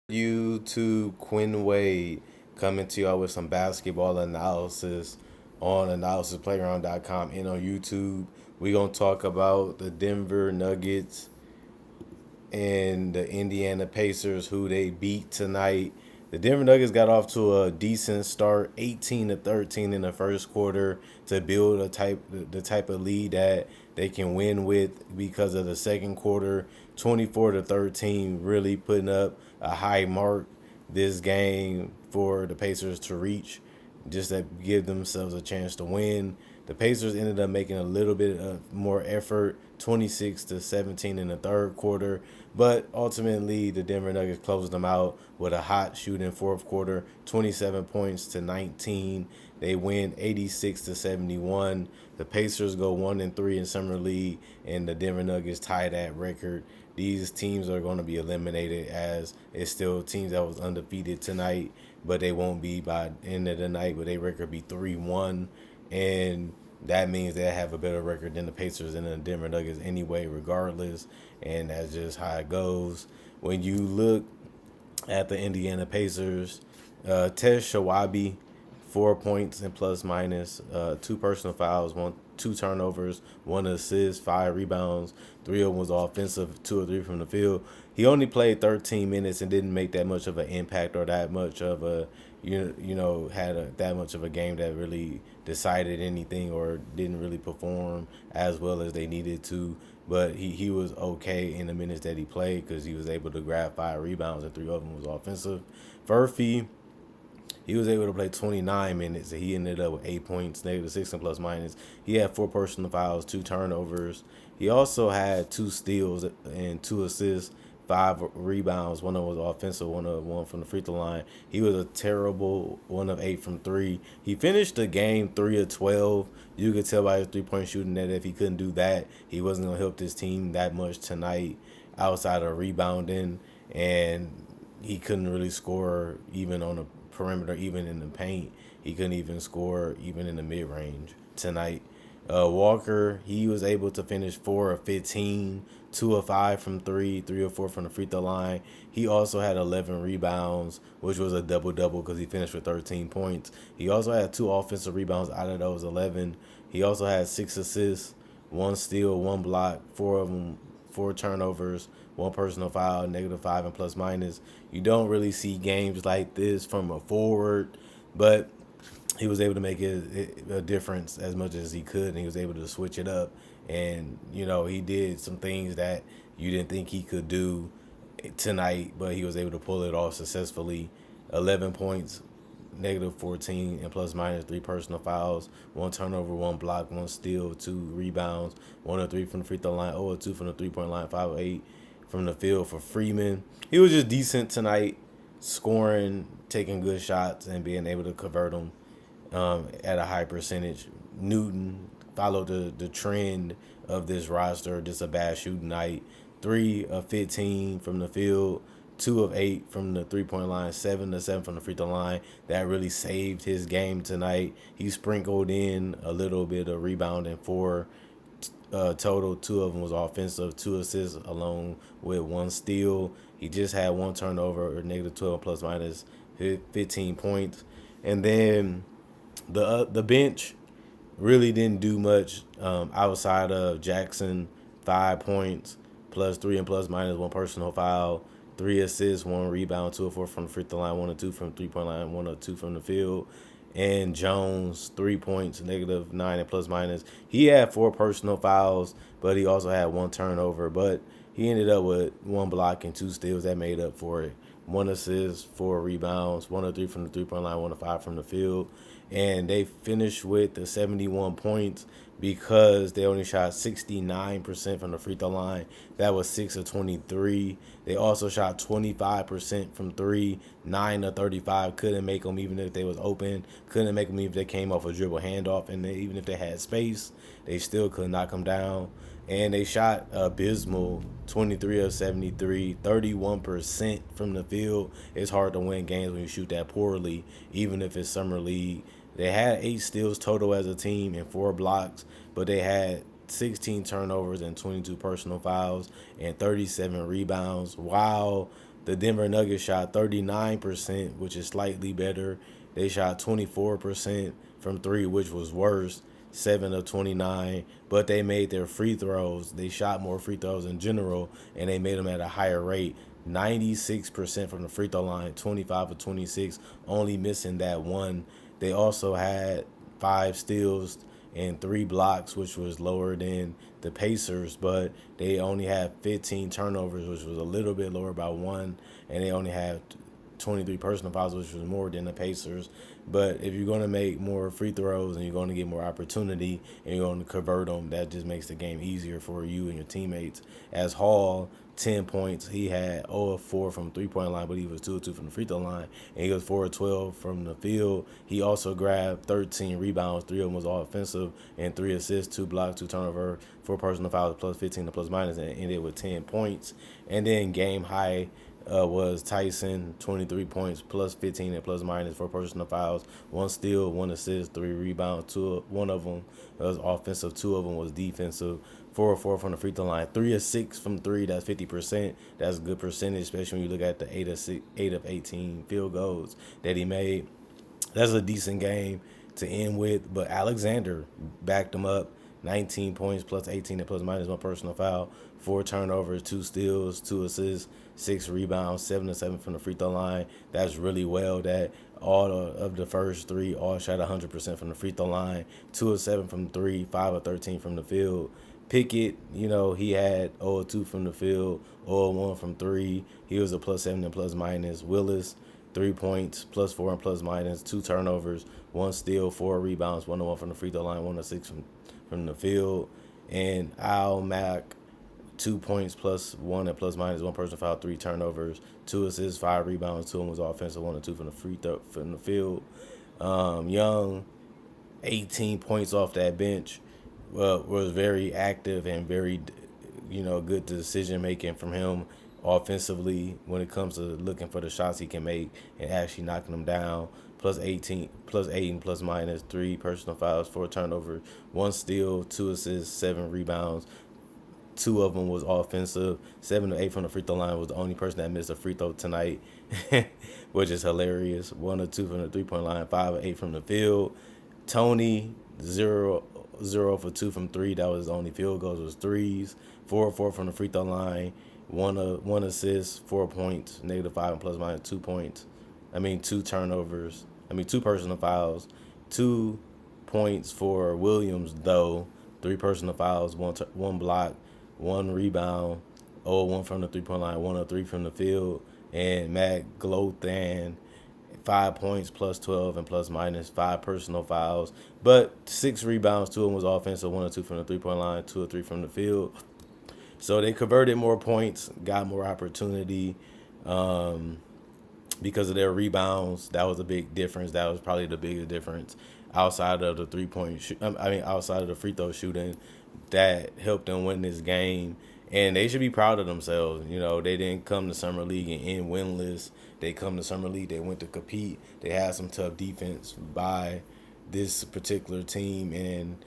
YouTube, Quinn Wade coming to y'all with some basketball analysis on analysisplayground.com and on YouTube. We're going to talk about the Denver Nuggets and the Indiana Pacers, who they beat tonight. The Denver Nuggets got off to a decent start, 18-13 in the first quarter, to build the type of lead that they can win with because of the second quarter, 24-13, really putting up a high mark this game for the Pacers to reach, just to give themselves a chance to win. The Pacers ended up making a little bit of more effort, 26-17 in the third quarter, but ultimately the Denver Nuggets closed them out with a hot shooting fourth quarter, 27 points to 19. They win 86-71. The Pacers go 1-3 in summer league, and the Denver Nuggets tie that record. These teams are going to be eliminated, as it's still teams that was undefeated tonight, but they won't be by the end of the night. But their record be 3-1, and that means they have a better record than the Pacers and the Denver Nuggets anyway, regardless. And that's just how it goes. When you look at the Indiana Pacers, Tej Shawabi, 4 points and plus minus, two personal fouls, two turnovers, one assist, five rebounds, three of them was offensive, two or three from the field. He only played 13 minutes and didn't make that much of an impact or that much of a that much of a game that really decided anything or didn't really perform as well as they needed to. But he was okay in the minutes that he played because he was able to grab five rebounds and three of them was offensive. Furphy, he was able to play 29 minutes, and he ended up with 8 points, -6 and plus minus. He had four personal fouls, two turnovers. He also had two steals and two assists, five rebounds. One of them was offensive, one from the free throw line. He was a terrible 1 of 8 from three. He finished the game 3 of 12. You could tell by his 3-point shooting that if he couldn't do that, he wasn't gonna help this team that much tonight outside of rebounding, and he couldn't really score even on the perimeter, even in the paint. He couldn't even score even in the mid range tonight. Walker, he was able to finish 4 of 15, 2 of 5 from three, 3 of 4 from the free throw line. He also had 11 rebounds, which was a double double because he finished with 13 points. He also had two offensive rebounds out of those 11. He also had 6 assists, one steal, one block, four of them, four turnovers, one personal foul, -5 and plus minus. You don't really see games like this from a forward, but he was able to make a difference as much as he could, and he was able to switch it up. And he did some things that you didn't think he could do tonight, but he was able to pull it off successfully. 11 points, -14 and plus minus, three personal fouls, one turnover, one block, one steal, two rebounds, 1 of 3 from the free throw line, 0 of 2 from the 3-point line, 5 of 8 from the field for Freeman. He was just decent tonight, scoring, taking good shots, and being able to convert them at a high percentage. Newton followed the trend of this roster, just a bad shooting night. 3 of 15 from the field, 2 of 8 from the 3-point line, 7 of 7 from the free throw line. That really saved his game tonight. He sprinkled in a little bit of rebounding for total. Two of them was offensive, two assists along with one steal. He just had one turnover, or -12 plus minus 15 points. And then the bench really didn't do much outside of Jackson, 5 points, plus three and plus minus, one personal foul, three assists, one rebound, 2 of 4 from the free throw line, 1 of 2 from 3-point line, 1 of 2 from the field. And Jones, 3 points, -9 and plus minus. He had four personal fouls, but he also had one turnover. But he ended up with one block and two steals that made up for it. One assist, four rebounds, 1 of 3 from the 3-point line, 1 of 5 from the field. And they finished with the 71 points because they only shot 69% from the free throw line. That was 6 of 23. They also shot 25% from three, 9 of 35. Couldn't make them even if they was open. Couldn't make them even if they came off a dribble handoff. And even if they had space, they still could knock them down. And they shot abysmal, 23 of 73, 31% from the field. It's hard to win games when you shoot that poorly, even if it's summer league. They had 8 steals total as a team and 4 blocks, but they had 16 turnovers and 22 personal fouls and 37 rebounds, while The Denver Nuggets shot 39%, which is slightly better. They shot 24% from three, which was worse. 7 of 29, but they made their free throws. They shot more free throws in general, and they made them at a higher rate. 96% from the free throw line, 25 of 26, only missing that one. They also had 5 steals and 3 blocks, which was lower than the Pacers, but they only had 15 turnovers, which was a little bit lower by one, and they only had 23 personal fouls, which was more than the Pacers. But if you're going to make more free throws and you're going to get more opportunity and you're going to convert them, that just makes the game easier for you and your teammates. As Hall, 10 points. He had 0 of 4 from 3-point line, but he was 2 of 2 from the free throw line. And he was 4 of 12 from the field. He also grabbed 13 rebounds. 3 of them was all offensive, and 3 assists, 2 blocks, 2 turnovers, 4 personal fouls, plus 15 to plus minus, and ended with 10 points. And then game high was Tyson, 23 points, plus 15 and plus minus, 4 personal fouls, 1 steal, 1 assist, 3 rebounds. One of them was offensive, 2 of them was defensive. 4 of 4 from the free throw line, 3 of 6 from 3. That's 50%. That's a good percentage, especially when you look at the 8 of 18 field goals that he made. That's a decent game to end with. But Alexander backed him up. 19 points plus 18 and plus minus, 1 personal foul, 4 turnovers, 2 steals, 2 assists, 6 rebounds, 7 of 7 from the free throw line. That's really well. That all of the first 3 all shot 100% from the free throw line. 2 of 7 from 3, 5 of 13 from the field. Pickett, he had 0 of 2 from the field, 0 of 1 from 3. He was a plus 7 and plus minus. Willis, 3 points, plus 4 and plus minus, 2 turnovers, 1 steal, 4 rebounds, 1 of 1 from the free throw line, 1 of 6 from the field. And Al Mack, 2 points, plus 1 and plus minus, 1 personal foul, 3 turnovers, 2 assists, 5 rebounds, 2 of them was offensive, 1 and 2 from the field. Young, 18 points off that bench. Was very active and very, good decision making from him offensively when it comes to looking for the shots he can make and actually knocking them down. Plus 18, plus 8 and plus minus, 3 personal fouls, 4 turnovers, 1 steal, 2 assists, 7 rebounds. 2 of them was offensive. 7 to 8 from the free throw line. Was the only person that missed a free throw tonight, which is hilarious. 1 or 2 from the 3-point line. 5 or 8 from the field. Tony, 0 for 2 from 3. That was the only field goals, was threes. 4 or 4 from the free throw line. 1 assist, 4 points, -5 and plus minus 2 points. 2 turnovers. 2 personal fouls. 2 points for Williams, though. 3 personal fouls, 1 block, 1 rebound, 0-1 from the 3-point line, 1 of 3 from the field. And Matt Glothan, 5 points, plus 12 and plus minus, 5 personal fouls, but 6 rebounds. 2 of them was offensive, 1 or 2 from the 3-point line, 2 or 3 from the field. So they converted more points, got more opportunity because of their rebounds. That was a big difference. That was probably the biggest difference outside of the outside of the free throw shooting that helped them win this game. And they should be proud of themselves. They didn't come to Summer League and end winless. They come to Summer League, they went to compete. They had some tough defense by this particular team. And,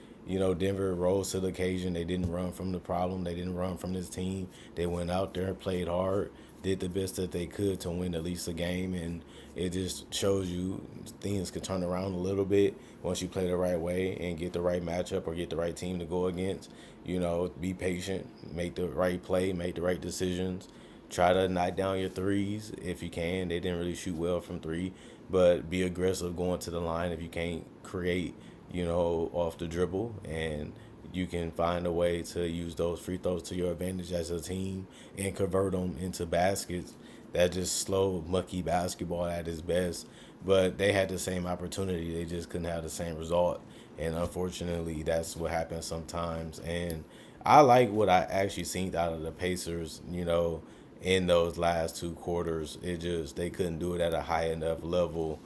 Denver rose to the occasion. They didn't run from the problem. They didn't run from this team. They went out there, played hard, did the best that they could to win at least a game. And it just shows you things can turn around a little bit once you play the right way and get the right matchup or get the right team to go against. Be patient, make the right play, make the right decisions. Try to knock down your threes if you can. They didn't really shoot well from 3, but be aggressive going to the line if you can't create, off the dribble. And you can find a way to use those free throws to your advantage as a team and convert them into baskets. That just slow, mucky basketball at its best. But they had the same opportunity. They just couldn't have the same result. And unfortunately, that's what happens sometimes. And I like what I actually seen out of the Pacers, in those last 2 quarters. They couldn't do it at a high enough level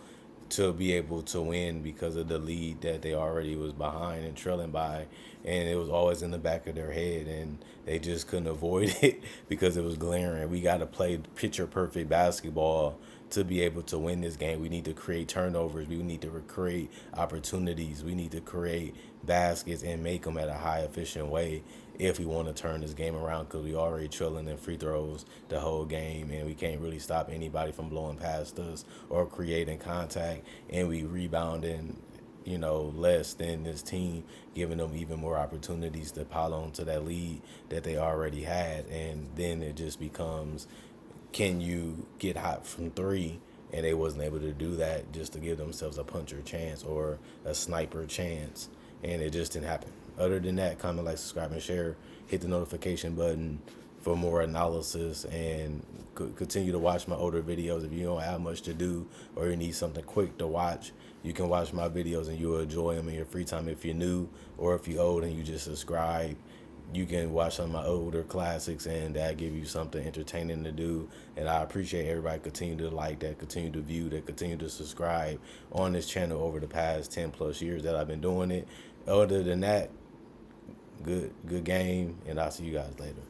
to be able to win because of the lead that they already was behind and trailing by. And it was always in the back of their head, and they just couldn't avoid it because it was glaring. We got to play picture perfect basketball to be able to win this game. We need to create turnovers. We need to create opportunities. We need to create baskets and make them at a high efficient way if we want to turn this game around, because we already trailing in free throws the whole game, and we can't really stop anybody from blowing past us or creating contact, and we rebounding, less than this team, giving them even more opportunities to pile on to that lead that they already had. And then it just becomes, can you get hot from three? And they wasn't able to do that, just to give themselves a puncher chance or a sniper chance. And it just didn't happen. Other than that, comment, like, subscribe, and share. Hit the notification button for more analysis, and continue to watch my older videos. If you don't have much to do or you need something quick to watch, you can watch my videos and you'll enjoy them in your free time. If you're new or if you're old and you just subscribe, you can watch some of my older classics, and that give you something entertaining to do. And I appreciate everybody continue to like that, continue to view that, continue to subscribe on this channel over the past 10 plus years that I've been doing it. Other than that, good game, and I'll see you guys later.